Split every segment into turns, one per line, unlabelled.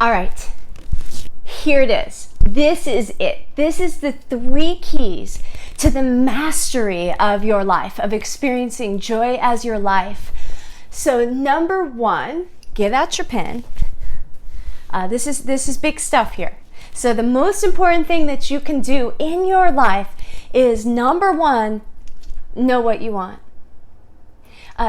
All right, here it is. This is it. This is the 3 keys to the mastery of your life, of experiencing joy as your life. So number 1, get out your pen. This is big stuff here. So the most important thing that you can do in your life is number 1, know what you want.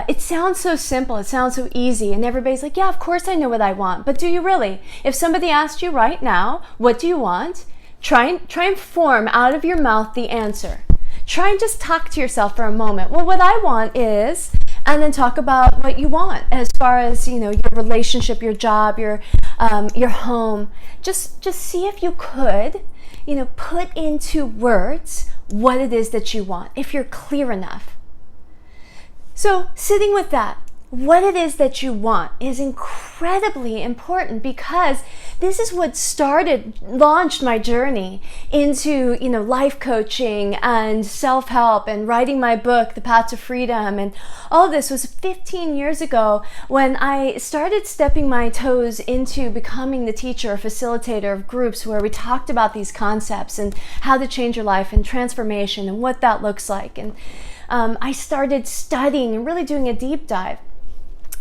It sounds so simple, it sounds so easy, and everybody's like, yeah, of course I know what I want. But do you really? If somebody asked you right now, what do you want? Try and form out of your mouth the answer. Try and just talk to yourself for a moment. Well, what I want is, and then talk about what you want as far as, your relationship, your job, your home. Just see if you could, put into words what it is that you want, if you're clear enough. So sitting with that, what it is that you want is incredibly important, because this is what launched my journey into, life coaching and self-help and writing my book, The Path to Freedom. And all this was 15 years ago when I started stepping my toes into becoming the teacher or facilitator of groups where we talked about these concepts and how to change your life and transformation and what that looks like. And I started studying and really doing a deep dive.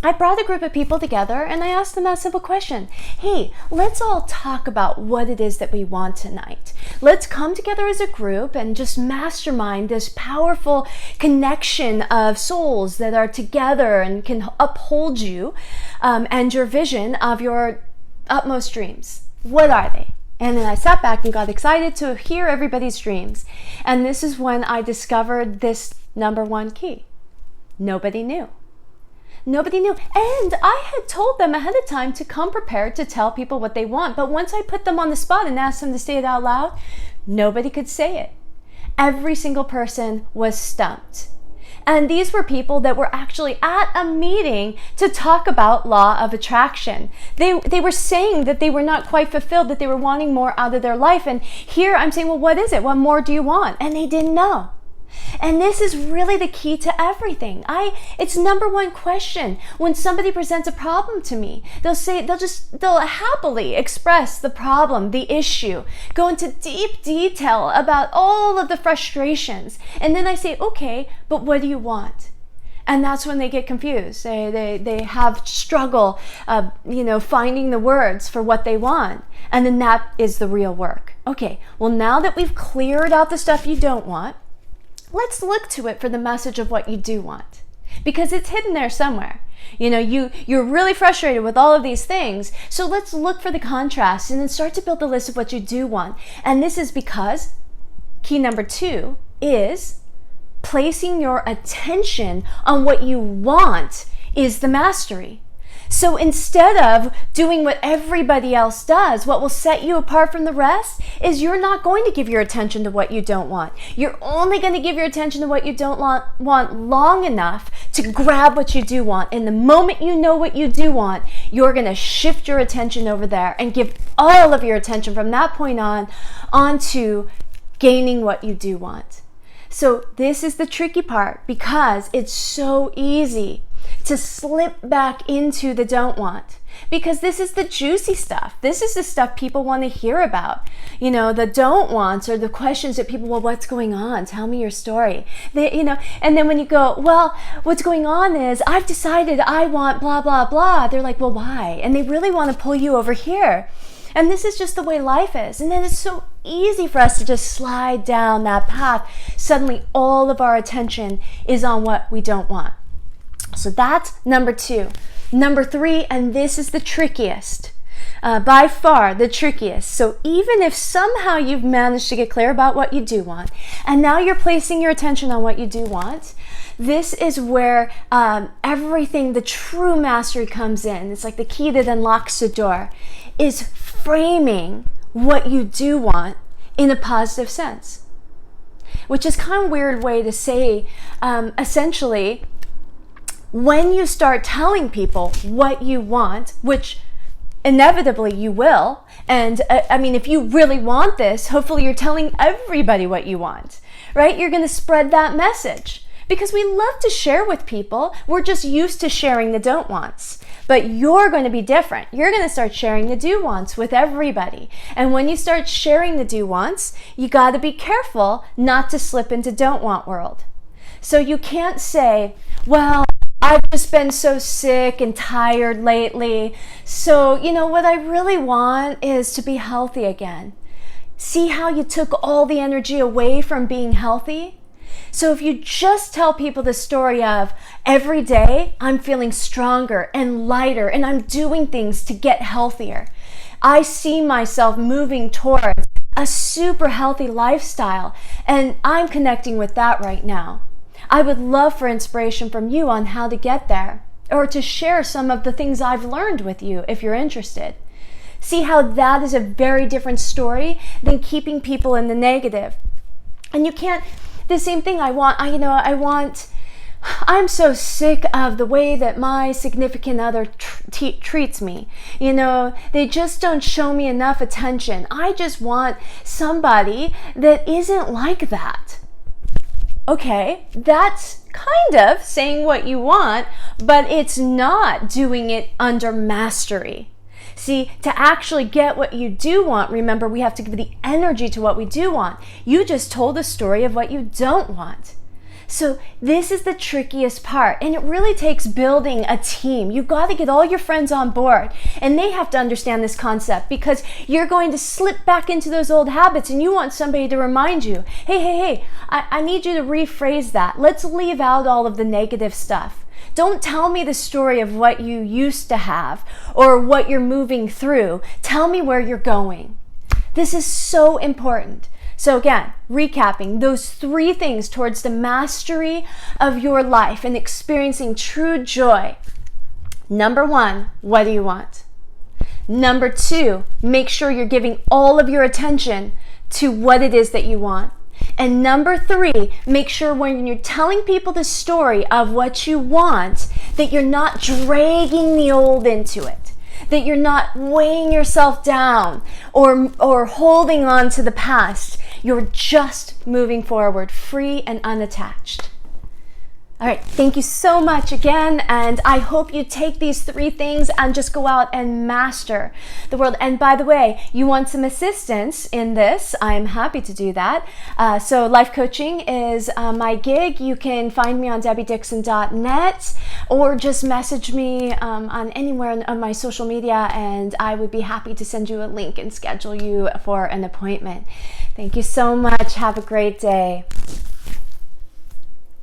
I brought a group of people together and I asked them that simple question. Hey, let's all talk about what it is that we want tonight. Let's come together as a group and just mastermind this powerful connection of souls that are together and can uphold you and your vision of your utmost dreams. What are they? And then I sat back and got excited to hear everybody's dreams. And this is when I discovered this number 1 key. Nobody knew. Nobody knew. And I had told them ahead of time to come prepared to tell people what they want. But once I put them on the spot and asked them to say it out loud, nobody could say it. Every single person was stumped. And these were people that were actually at a meeting to talk about law of attraction. They were saying that they were not quite fulfilled, that they were wanting more out of their life. And here I'm saying, well, what is it? What more do you want? And they didn't know. And this is really the key to everything. It's number 1 question. When somebody presents a problem to me, they'll happily express the problem, the issue, go into deep detail about all of the frustrations. And then I say, okay, but what do you want? And that's when they get confused. They have struggle, finding the words for what they want. And then that is the real work. Okay, well, now that we've cleared out the stuff you don't want, let's look to it for the message of what you do want, because it's hidden there somewhere. You're really frustrated with all of these things. So let's look for the contrast and then start to build the list of what you do want. And this is because key number 2 is placing your attention on what you want is the mastery. So instead of doing what everybody else does, what will set you apart from the rest is you're not going to give your attention to what you don't want. You're only going to give your attention to what you don't want long enough to grab what you do want. And the moment you know what you do want, you're going to shift your attention over there and give all of your attention from that point onto gaining what you do want. So this is the tricky part, because it's so easy to slip back into the don't want, because this is the juicy stuff. This is the stuff people want to hear about. The don't wants are the questions that people, well, what's going on? Tell me your story. And then when you go, well, what's going on is I've decided I want blah, blah, blah. They're like, well, why? And they really want to pull you over here. And this is just the way life is. And then it's so easy for us to just slide down that path. Suddenly all of our attention is on what we don't want. So that's number 2. Number 3, and this is the trickiest, by far the trickiest. So even if somehow you've managed to get clear about what you do want, and now you're placing your attention on what you do want, this is where everything, the true mastery comes in. It's like the key that unlocks the door, is framing what you do want in a positive sense, which is kind of a weird way to say, essentially, when you start telling people what you want, which inevitably you will, and if you really want this, hopefully you're telling everybody what you want, right? You're going to spread that message, because we love to share with people. We're just used to sharing the don't wants. But you're going to be different. You're going to start sharing the do wants with everybody. And when you start sharing the do wants, you got to be careful not to slip into don't want world. So you can't say, well, I've just been so sick and tired lately. So, what I really want is to be healthy again. See how you took all the energy away from being healthy? So if you just tell people the story of every day I'm feeling stronger and lighter and I'm doing things to get healthier. I see myself moving towards a super healthy lifestyle and I'm connecting with that right now. I would love for inspiration from you on how to get there or to share some of the things I've learned with you if you're interested. See how that is a very different story than keeping people in the negative. And you can't, the same thing I'm so sick of the way that my significant other treats me. They just don't show me enough attention. I just want somebody that isn't like that. Okay, that's kind of saying what you want, but it's not doing it under mastery. See, to actually get what you do want, remember, we have to give the energy to what we do want. You just told the story of what you don't want. So this is the trickiest part, and it really takes building a team. You've got to get all your friends on board, and they have to understand this concept because you're going to slip back into those old habits, and you want somebody to remind you, hey, I need you to rephrase that. Let's leave out all of the negative stuff. Don't tell me the story of what you used to have or what you're moving through. Tell me where you're going. This is so important. So again, recapping those 3 things towards the mastery of your life and experiencing true joy. Number 1, what do you want? Number 2, make sure you're giving all of your attention to what it is that you want. And number 3, make sure when you're telling people the story of what you want, that you're not dragging the old into it, that you're not weighing yourself down or holding on to the past. You're just moving forward, free and unattached. All right, thank you so much again, and I hope you take these 3 things and just go out and master the world. And by the way, you want some assistance in this, I'm happy to do that. So life coaching is my gig. You can find me on debbiedixon.net or just message me on anywhere on my social media, and I would be happy to send you a link and schedule you for an appointment. Thank you so much. Have a great day.